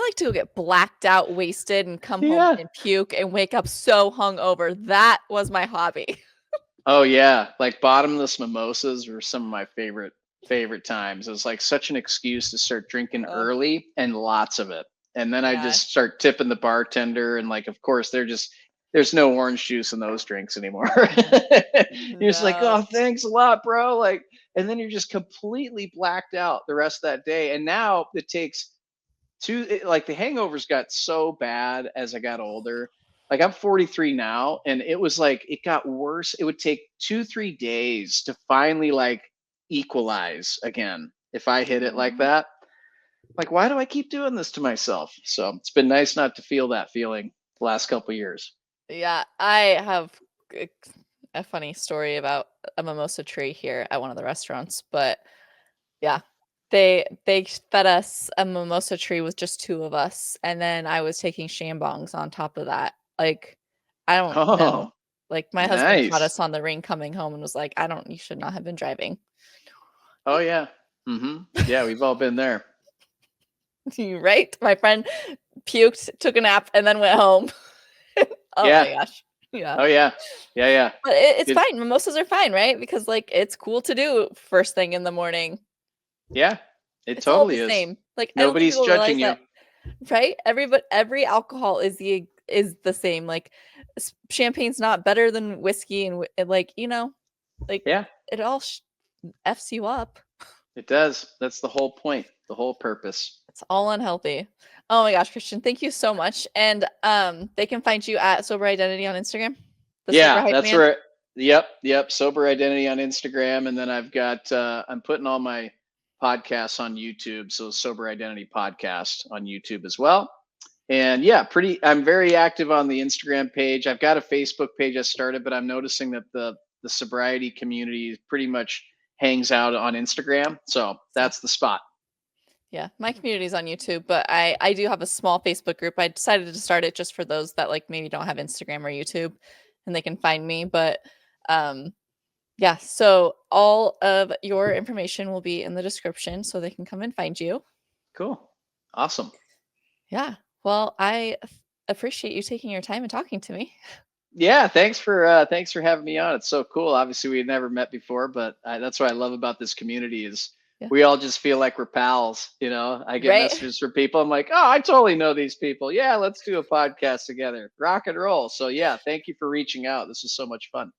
like to go get blacked out, wasted, and come home Yeah. and puke and wake up so hungover. That was my hobby. Oh yeah, like bottomless mimosas were some of my favorite times. It was like such an excuse to start drinking Oh, early and lots of it. And then I yeah. just start tipping the bartender, and like, of course, there's no orange juice in those drinks anymore. You're just like, No. oh, thanks a lot, bro. Like, and then you're just completely blacked out the rest of that day. And now it takes like, the hangovers got so bad as I got older. Like, I'm 43 now, and it was like it got worse. It would take 2-3 days to finally like equalize again if I hit it like Mhm. that. Like, why do I keep doing this to myself? So it's been nice not to feel that feeling the last couple of years. Yeah, I have a a funny story about a mimosa tree here at one of the restaurants, but yeah, they fed us a mimosa tree with just 2 of us, and then I was taking shambongs on top of that. Like, I don't know. Oh, Like, my husband caught nice. us on the ring coming home and was like, "I don't you should not have been driving." Oh yeah. Yeah, we've all been there. You right? My friend puked, took a nap, and then went home. Oh Yeah. my gosh. Yeah. Oh yeah. Yeah, yeah. But it's Good. fine. Mimosas are fine, right? Because like it's cool to do first thing in the morning. Yeah. It It's all the totally is. same. Like I don't think Nobody's people realize judging that, you. right? Every alcohol is the same. Like champagne's not better than whiskey, and like like Yeah, it all f's you up. it does. That's the whole point, the whole purpose. It's all unhealthy. Oh my gosh, Christian, thank you so much. And they can find you at Sober Identity on Instagram. The Sober Yeah, Hype that's Man. where. Yep. Sober Identity on Instagram, and then I've got. I'm putting all my podcasts on YouTube, so Sober Identity podcast on YouTube as well. And yeah, I'm very active on the Instagram page. I've got a Facebook page I started, but I'm noticing that the sobriety community pretty much hangs out on Instagram, so that's the spot. Yeah, my community's on YouTube, but I do have a small Facebook group. I decided to start it just for those that like maybe don't have Instagram or YouTube, and they can find me. But yeah, so all of your information will be in the description, so they can come and find you. Cool, awesome. Yeah, well, I appreciate you taking your time and talking to me. Yeah, thanks for having me on. It's so cool. Obviously, we had never met before, but that's what I love about this community is Yeah. we all just feel like we're pals. I get Right. messages from people. I'm like, oh, I totally know these people. Yeah, let's do a podcast together. Rock and roll. So yeah, thank you for reaching out. This was so much fun.